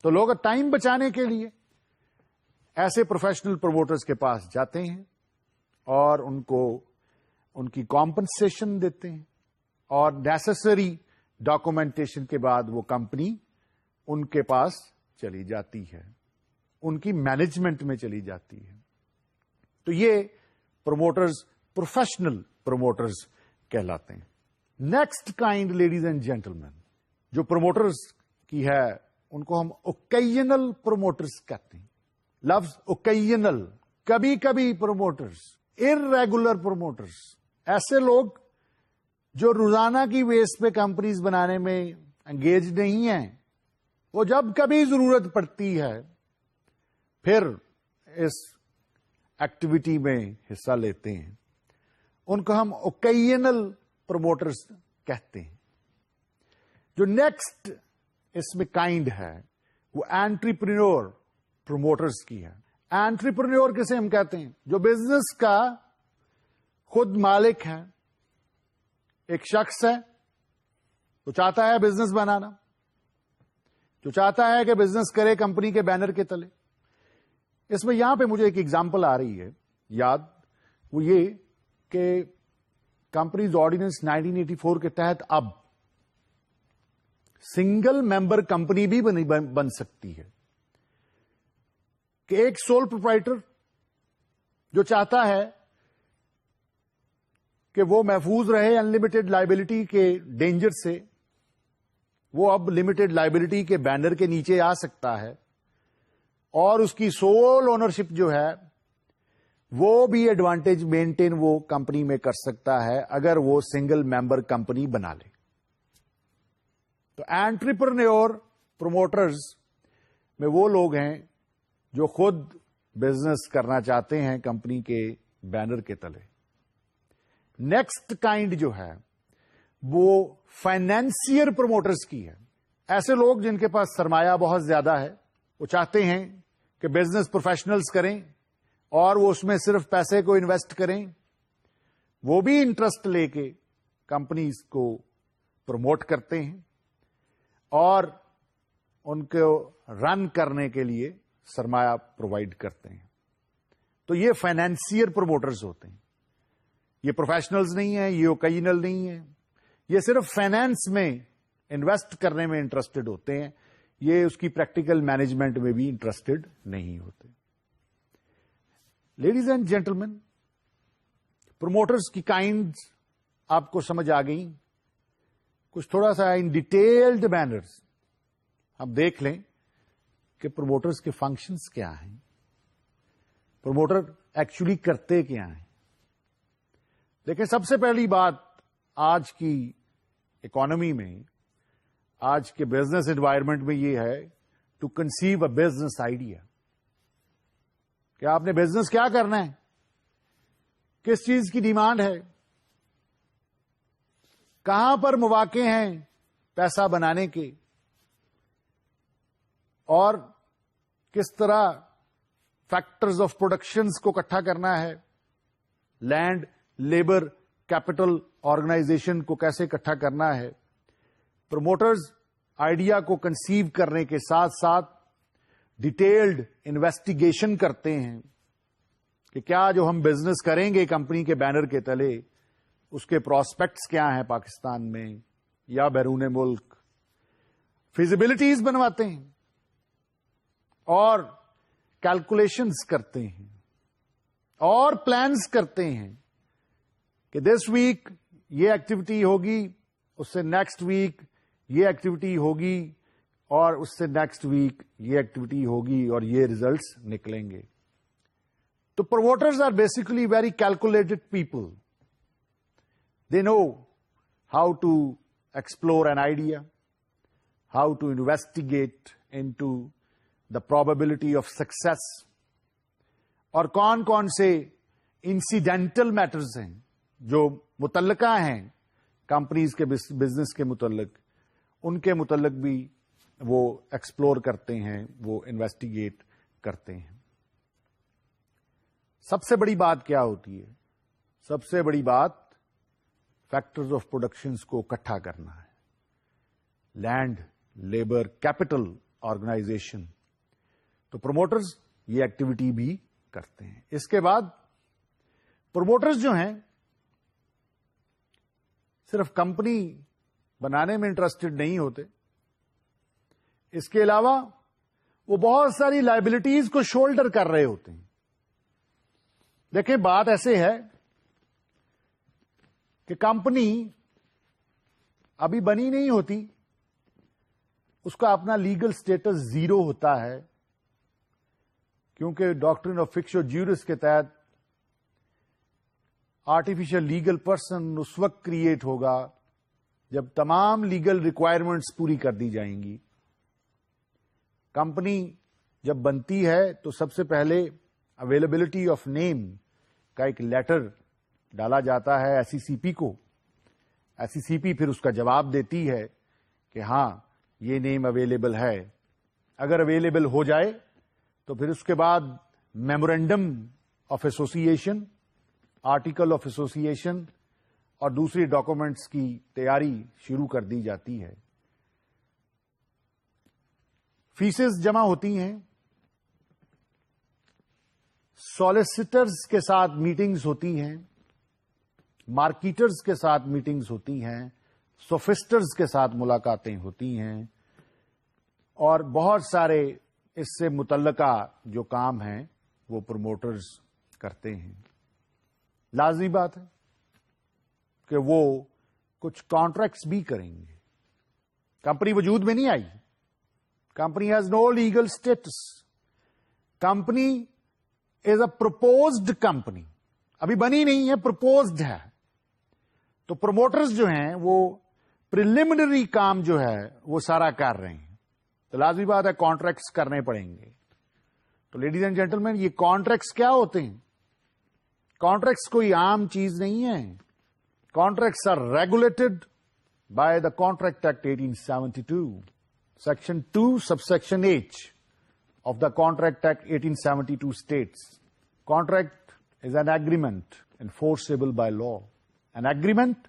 تو لوگ ٹائم بچانے کے لیے ایسے پروفیشنل پروموٹرز کے پاس جاتے ہیں اور ان کو ان کی کمپنسیشن دیتے ہیں اور نیسیسری ڈاکومنٹیشن کے بعد وہ کمپنی ان کے پاس چلی جاتی ہے، ان کی مینجمنٹ میں چلی جاتی ہے. تو یہ پروموٹرز پروفیشنل پروموٹرز کہلاتے ہیں. Next kind ladies and gentlemen جو پروموٹرز کی ہے ان کو ہم اوکیجنل پروموٹرز کہتے ہیں. لفظ اوکیجنل، کبھی کبھی پروموٹرز، ارریگولر پروموٹرز، ایسے لوگ جو روزانہ کی بیس پہ کمپنیز بنانے میں انگیج نہیں ہیں، وہ جب کبھی ضرورت پڑتی ہے پھر اس ایکٹیویٹی میں حصہ لیتے ہیں. ان کو ہم اوکیجنل پروموٹرز کہتے ہیں. جو نیکسٹ اس میں کائنڈ ہے وہ اینٹرپرینور پروموٹرز کی ہے. اینٹرپرینور کسے ہم کہتے ہیں؟ جو بزنس کا خود مالک ہے. ایک شخص ہے جو چاہتا ہے بزنس بنانا، جو چاہتا ہے کہ بزنس کرے کمپنی کے بینر کے تلے. اس میں یہاں پہ مجھے ایک ایگزامپل آ رہی ہے یاد، وہ یہ کہ کمپنیز آرڈیننس 1984 کے تحت اب سنگل ممبر کمپنی بھی بن سکتی ہے کہ ایک سول پروپرائٹر جو چاہتا ہے کہ وہ محفوظ رہے انلمیٹڈ لائبلٹی کے ڈینجر سے، وہ اب لمیٹڈ لائبلٹی کے بینر کے نیچے آ سکتا ہے اور اس کی سول اونرشپ جو ہے وہ بھی ایڈوانٹیج مینٹین وہ کمپنی میں کر سکتا ہے اگر وہ سنگل ممبر کمپنی بنا لے. تو اینٹرپرینور پروموٹرز میں وہ لوگ ہیں جو خود بزنس کرنا چاہتے ہیں کمپنی کے بینر کے تلے. نیکسٹ کائنڈ جو ہے وہ فائنینسیئر پروموٹرز کی ہے. ایسے لوگ جن کے پاس سرمایہ بہت زیادہ ہے، وہ چاہتے ہیں کہ بزنس پروفیشنلز کریں اور وہ اس میں صرف پیسے کو انویسٹ کریں. وہ بھی انٹرسٹ لے کے کمپنیز کو پروموٹ کرتے ہیں اور ان کو رن کرنے کے لیے سرمایہ پرووائڈ کرتے ہیں. تو یہ فائنینسیئر پروموٹرز ہوتے ہیں. یہ پروفیشنلز نہیں ہیں، یہ اوکیجنل نہیں ہیں، یہ صرف فائنینس میں انویسٹ کرنے میں انٹرسٹڈ ہوتے ہیں، یہ اس کی پریکٹیکل مینجمنٹ میں بھی انٹرسٹڈ نہیں ہوتے. لیڈیز اینڈ جینٹلمین، پروموٹرز کی کائنڈز آپ کو سمجھ آ گئی. کچھ تھوڑا سا ان ڈیٹیلڈ مینرز ہم دیکھ لیں کہ پروموٹرز کے فنکشنز کیا ہیں، پروموٹر ایکچولی کرتے کیا ہیں. دیکھیں، سب سے پہلی بات آج کی اکانومی میں، آج کے بزنس انوائرمنٹ میں یہ ہے to conceive a business idea کہ آپ نے بزنس کیا کرنا ہے. کس چیز کی ڈیمانڈ ہے، کہاں پر مواقع ہیں پیسہ بنانے کے، اور کس طرح فیکٹرز آف پروڈکشنز کو اکٹھا کرنا ہے، لینڈ، لیبر، کیپٹل، آرگنائزیشن کو کیسے اکٹھا کرنا ہے. پروموٹرز آئیڈیا کو کنسیو کرنے کے ساتھ ساتھ ڈیٹیلڈ انویسٹیگیشن کرتے ہیں کہ کیا جو ہم بزنس کریں گے کمپنی کے بینر کے تلے اس کے پراسپیکٹس کیا ہیں پاکستان میں یا بیرون ملک. فیزیبلٹیز بنواتے ہیں اور کیلکولیشنز کرتے ہیں اور پلانز کرتے ہیں کہ دس ویک یہ ایکٹیویٹی ہوگی، اس سے نیکسٹ ویک یہ ایکٹیویٹی ہوگی، اور اس سے نیکسٹ ویک یہ ایکٹیویٹی ہوگی اور یہ ریزلٹس نکلیں گے. تو promoters are basically very calculated people. They know how to explore an idea, how to investigate into the probability of success, اور کون کون سے انسیڈینٹل میٹرز ہیں جو متعلقہ ہیں کمپنیز کے بزنس کے متعلق، ان کے متعلق بھی وہ ایکسپلور کرتے ہیں، وہ انویسٹیگیٹ کرتے ہیں. سب سے بڑی بات کیا ہوتی ہے؟ سب سے بڑی بات فیکٹرز آف پروڈکشنز کو اکٹھا کرنا ہے. Land, labour, capital, organisation. تو پروموٹرز یہ ایکٹیویٹی بھی کرتے ہیں. اس کے بعد پروموٹرز جو ہیں صرف کمپنی بنانے میں انٹرسٹڈ نہیں ہوتے، اس کے علاوہ وہ بہت ساری لائبلٹیز کو شولڈر کر رہے ہوتے ہیں. دیکھیں بات ایسے ہے کہ کمپنی ابھی بنی نہیں ہوتی، اس کا اپنا لیگل سٹیٹس زیرو ہوتا ہے، کیونکہ ڈاکٹرن آف فکشو جیورس کے تحت آرٹیفیشل لیگل پرسن اس وقت کریٹ ہوگا جب تمام لیگل ریکوائرمنٹس پوری کر دی جائیں گی. کمپنی جب بنتی ہے تو سب سے پہلے اویلیبلٹی آف نیم کا ایک لیٹر ڈالا جاتا ہے ایس ای سی پی کو. ایس ای سی پی پھر اس کا جواب دیتی ہے کہ ہاں یہ نیم اویلیبل ہے. اگر اویلیبل ہو جائے تو پھر اس کے بعد memorandum of association, article of association اور دوسری ڈاکومنٹس کی تیاری شروع کر دی جاتی ہے. فیسز جمع ہوتی ہیں، سالیسیٹرز کے ساتھ میٹنگز ہوتی ہیں، مارکیٹرز کے ساتھ میٹنگز ہوتی ہیں، سوفسٹرز کے ساتھ ملاقاتیں ہوتی ہیں، اور بہت سارے اس سے متعلقہ جو کام ہیں وہ پروموٹرز کرتے ہیں. لازمی بات ہے کہ وہ کچھ کانٹریکٹس بھی کریں گے. کمپنی وجود میں نہیں آئی، company has no legal status. Company is a proposed company, ابھی بنی نہیں ہے، پرپوزڈ ہے. تو پروموٹرز جو ہیں وہ پریلیمنری کام جو ہے وہ سارا کر رہے ہیں. تو لازمی بات ہے کانٹریکٹس کرنے پڑیں گے. تو لیڈیز اینڈ جینٹلمین، یہ کانٹریکٹس کیا ہوتے ہیں؟ کانٹریکٹس کوئی عام چیز نہیں ہے. Contracts are regulated by the contract act 1872. Section 2, subsection H of the Contract Act 1872 states, contract is an agreement enforceable by law. An agreement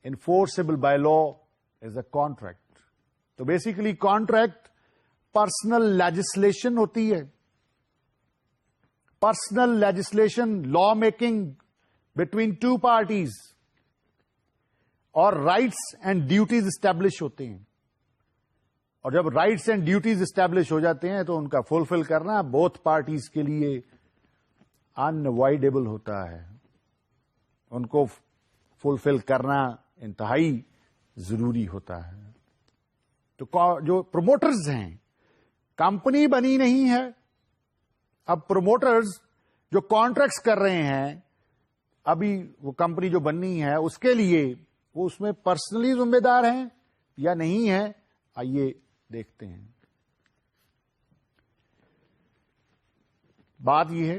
enforceable by law is a contract. So basically contract personal legislation ہوتی ہے. Personal legislation, law making between two parties, اور rights and duties establish ہوتے ہیں. اور جب rights and duties establish ہو جاتے ہیں تو ان کا فلفل کرنا بوتھ پارٹیز کے لیے انوائڈیبل ہوتا ہے. ان کو فلفل کرنا انتہائی ضروری ہوتا ہے. تو جو پروموٹرز ہیں، کمپنی بنی نہیں ہے، اب پروموٹرز جو کانٹریکٹس کر رہے ہیں، ابھی وہ کمپنی جو بننی ہے اس کے لیے وہ اس میں پرسنلی ذمہ دار ہیں یا نہیں ہیں، آئیے دیکھتے ہیں. بات یہ ہے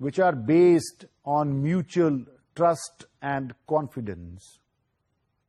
which are based on mutual trust and confidence.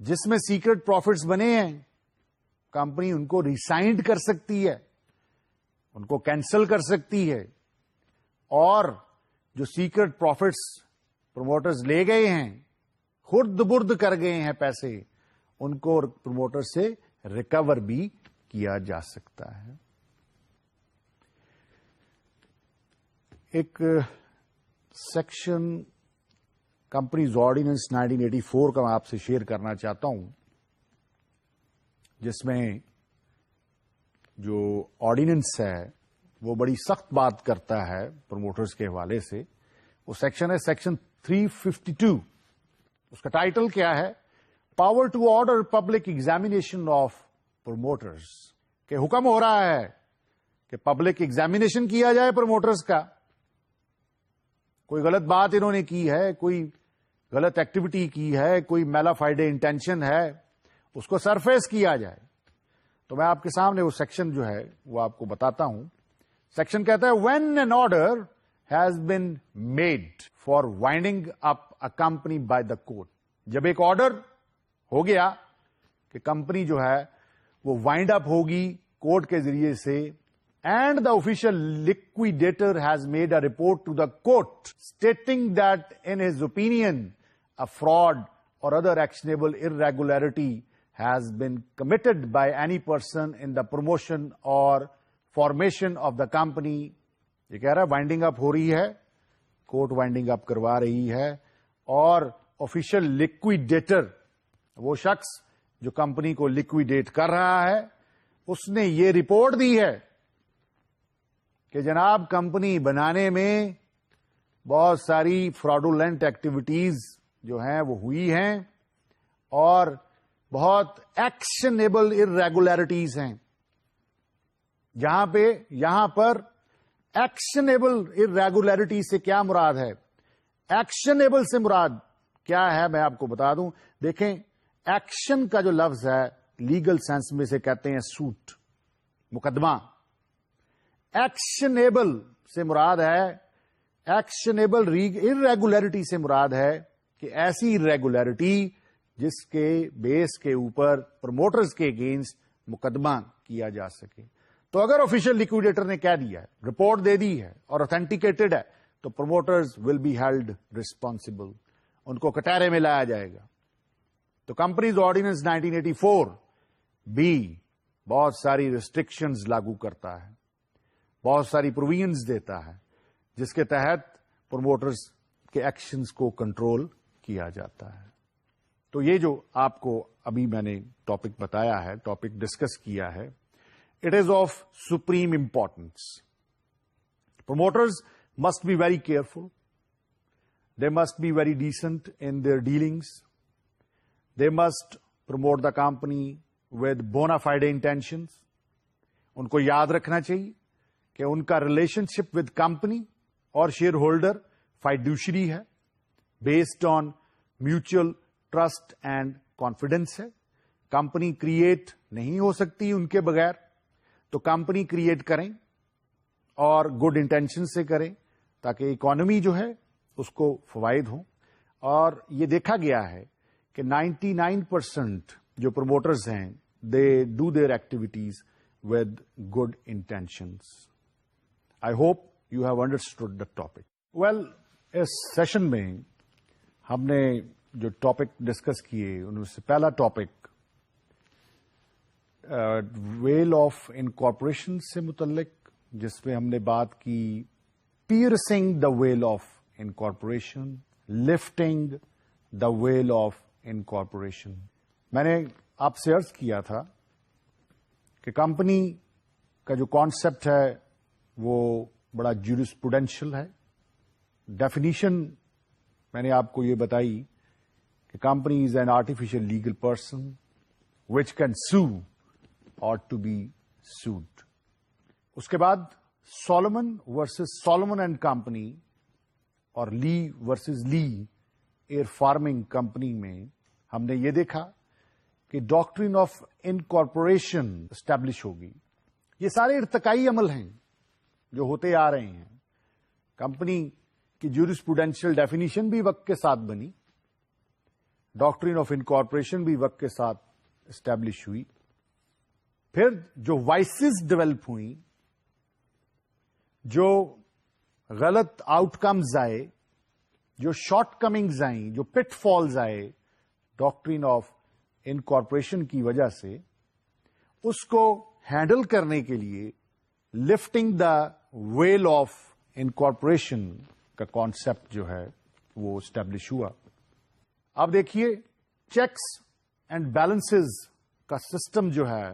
جس میں سیکرٹ پروفٹس بنے ہیں کمپنی ان کو ریسائنڈ کر سکتی ہے, ان کو کینسل کر سکتی ہے, اور جو سیکرٹ پروفٹس پروموٹرز لے گئے ہیں, خرد برد کر گئے ہیں پیسے, ان کو پروموٹر سے ریکور بھی کیا جا سکتا ہے. ایک سیکشن کمپنیز آرڈیننس 1984 کا میں آپ سے شیئر کرنا چاہتا ہوں, جس میں جو آرڈیننس ہے وہ بڑی سخت بات کرتا ہے پروموٹرز کے حوالے سے. وہ سیکشن ہے سیکشن 352. اس کا ٹائٹل کیا ہے؟ Power to order public examination of promoters. کہ حکم ہو رہا ہے کہ پبلک ایگزامینیشن کیا جائے پروموٹرز کا. کوئی غلط بات انہوں نے کی ہے, کوئی غلط ایکٹیویٹی کی ہے, کوئی میلا فائڈے انٹینشن ہے, اس کو سرفیس کیا جائے. تو میں آپ کے سامنے وہ سیکشن جو ہے وہ آپ کو بتاتا ہوں. سیکشن کہتا ہے when an order has been made for winding up a company by the court. جب ایک آرڈر ہو گیا کہ کمپنی جو ہے وہ وائنڈ اپ ہوگی کورٹ کے ذریعے سے, and the official liquidator has made a report to the court stating that in his opinion a fraud or other actionable irregularity has been committed by any person in the promotion or formation of the company. یہ کہہ رہا ہے winding up ہو رہی ہے, court winding up کروا رہی ہے, اور آفیشیل لکویڈیٹر, وہ شخص جو کمپنی کو لکویڈیٹ کر رہا ہے, اس نے یہ رپورٹ دی ہے کہ جناب کمپنی بنانے میں بہت ساری فراڈولنٹ ایکٹیویٹیز جو ہیں وہ ہوئی ہیں, اور بہت ایکشنیبل ارریگولیرٹیز ہیں. یہاں پر ایکشنیبل ارریگولیرٹی سے کیا مراد ہے؟ ایکشنیبل سے مراد کیا ہے میں آپ کو بتا دوں. دیکھیں, ایکشن کا جو لفظ ہے لیگل سینس میں سے کہتے ہیں سوٹ, مقدمہ. ایکشنیبل سے مراد ہے, ایکشنیبل ارریگولیرٹی سے مراد ہے کہ ایسی ارریگولیرٹی جس کے بیس کے اوپر پروموٹرز کے اگینسٹ مقدمہ کیا جا سکے. تو اگر آفیشیل لکویڈیٹر نے کہہ دیا ہے, رپورٹ دے دی ہے اور اتھینٹیکیٹڈ ہے, تو promoters will be held responsible, ان کو کٹہرے میں لایا جائے گا. تو کمپنیز آرڈیننس 1984 بھی بہت ساری ریسٹرکشنز لاگو کرتا ہے, بہت ساری پروویژنز دیتا ہے, جس کے تحت پروموٹرز کے ایکشنز کو کنٹرول کیا جاتا ہے. تو یہ جو آپ کو ابھی میں نے ٹاپک بتایا ہے, ٹاپک ڈسکس کیا ہے, it is of supreme importance. Promoters must be very careful, they must be very decent in their dealings, they must promote the company with bona fide intentions. ان کو یاد رکھنا چاہیے کہ ان کا ریلیشن شپ ود کمپنی اور share holder فائڈوشری ہے, based on mutual trust and confidence ہے. Company create نہیں ہو سکتی ان کے بغیر, تو کمپنی کریٹ کریں اور گڈ انٹینشن سے کریں تاکہ اکانومی جو ہے اس کو فوائد ہوں. اور یہ دیکھا گیا ہے کہ 99% جو پروموٹرز ہیں they do their activities with good intentions. I hope you have understood the topic. Well, اس سیشن میں ہم نے جو ٹاپک ڈسکس کیے ان میں سے پہلا ٹاپک ویل آف انکارپوریشن سے متعلق, جس میں ہم نے بات کی piercing the veil of incorporation, lifting the veil of incorporation. میں نے آپ سے عرض کیا تھا کہ کمپنی کا جو کانسیپٹ ہے وہ بڑا جورسپروڈینشل ہے. ڈیفینیشن میں نے آپ کو یہ بتائی کہ company is an artificial legal person which can sue or to be sued. اس کے بعد Solomon versus Solomon and company اور لی ورسز لی ایئر فارمنگ کمپنی میں ہم نے یہ دیکھا کہ ڈاکٹرن آف انکارپوریشن اسٹیبلش ہوگی. یہ سارے ارتقائی عمل ہیں جو ہوتے آ رہے ہیں. کمپنی کی جورسپروڈینشل ڈیفینیشن بھی وقت کے ساتھ بنی, ڈاکٹرین آف انکارپوریشن بھی وقت کے ساتھ اسٹیبلش ہوئی. پھر جو وائسز ڈیولپ ہوئی، جو غلط آؤٹ کمز آئے، جو شارٹ کمنگز آئیں، جو پٹ فالز آئے ڈاکٹرین آف انکارپوریشن کی وجہ سے، اس کو ہینڈل کرنے کے لیے lifting the veil of incorporation کا کانسیپٹ جو ہے وہ اسٹیبلش ہوا. آپ دیکھیے چیکس اینڈ بیلنسز کا سسٹم جو ہے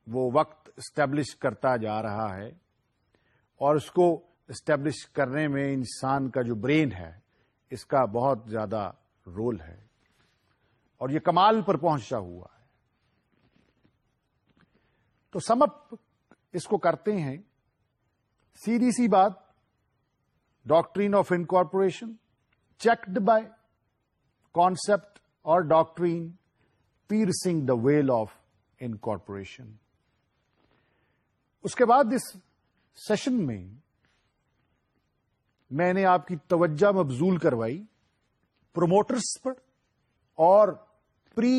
وہ وقت اسٹیبلش کرتا جا رہا ہے، اور اس کو اسٹیبلش کرنے میں انسان کا جو برین ہے اس کا بہت زیادہ رول ہے، اور یہ کمال پر پہنچا ہوا ہے. تو سم اپ اس کو کرتے ہیں. سیدھی سی بات، doctrine of incorporation checked by concept or doctrine piercing the veil of incorporation. اس کے بعد اس سیشن میں میں نے آپ کی توجہ مبذول کروائی پروموٹرز پر اور پری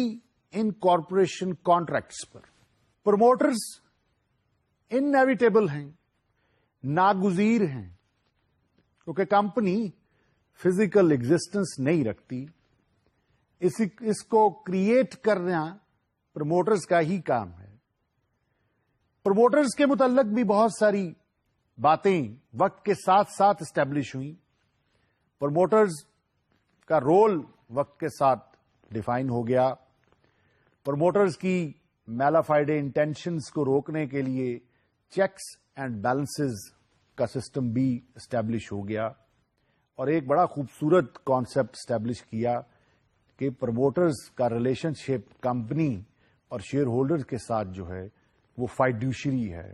انکارپوریشن کانٹریکٹس پر. پروموٹرز انیویٹیبل ہیں، ناگزیر ہیں، کیونکہ کمپنی فزیکل ایگزسٹنس نہیں رکھتی. اس کو کریٹ کرنا پروموٹرز کا ہی کام ہے. پروموٹرز کے متعلق بھی بہت ساری باتیں وقت کے ساتھ ساتھ اسٹیبلش ہوئیں. پروموٹرز کا رول وقت کے ساتھ ڈیفائن ہو گیا. پروموٹرز کی میلافائڈے انٹینشنز کو روکنے کے لیے چیکس اینڈ بیلنسز کا سسٹم بھی اسٹیبلش ہو گیا، اور ایک بڑا خوبصورت کانسیپٹ اسٹیبلش کیا کہ پروموٹرز کا ریلیشن شپ کمپنی اور شیئر ہولڈرز کے ساتھ جو ہے وہ فائڈوشری ہے.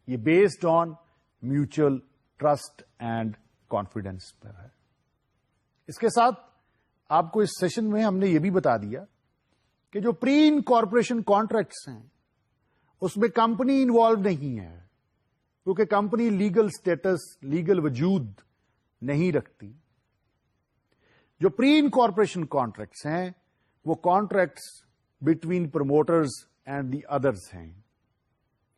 یہ based on mutual trust and confidence پر ہے. اس کے ساتھ آپ کو اس سیشن میں ہم نے یہ بھی بتا دیا کہ جو پری انکارپوریشن کانٹریکٹس ہیں اس میں کمپنی انوالو نہیں ہے، کیونکہ کمپنی لیگل سٹیٹس، لیگل وجود نہیں رکھتی. جو پری انکارپوریشن کانٹریکٹس ہیں وہ contracts between promoters and the others ہیں.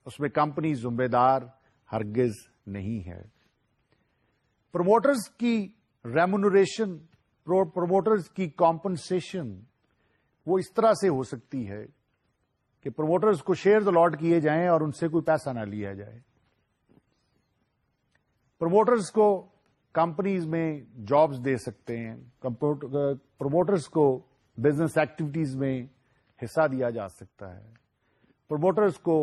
اس میں کمپنی ذمہ دار ہرگز نہیں ہے. پروموٹرز کی ریمونریشن، پروموٹرز کی کمپنسیشن وہ اس طرح سے ہو سکتی ہے کہ پروموٹرز کو شیئرز الاٹ کیے جائیں اور ان سے کوئی پیسہ نہ لیا جائے. پروموٹرز کو کمپنیز میں جابز دے سکتے ہیں، پروموٹرز کو بزنس ایکٹیویٹیز میں حصہ دیا جا سکتا ہے، پروموٹرز کو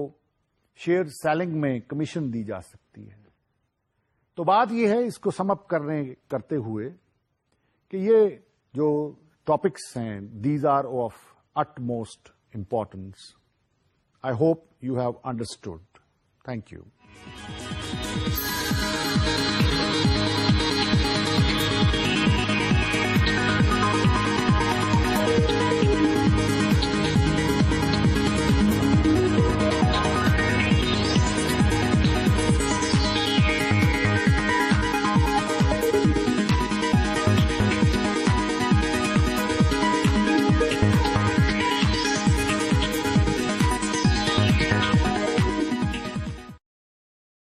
شیئر سیلنگ میں کمیشن دی جا سکتی ہے. تو بات یہ ہے، اس کو سم اپ کرتے ہوئے، کہ یہ جو ٹاپکس ہیں these are of utmost importance. I hope you have understood. Thank you.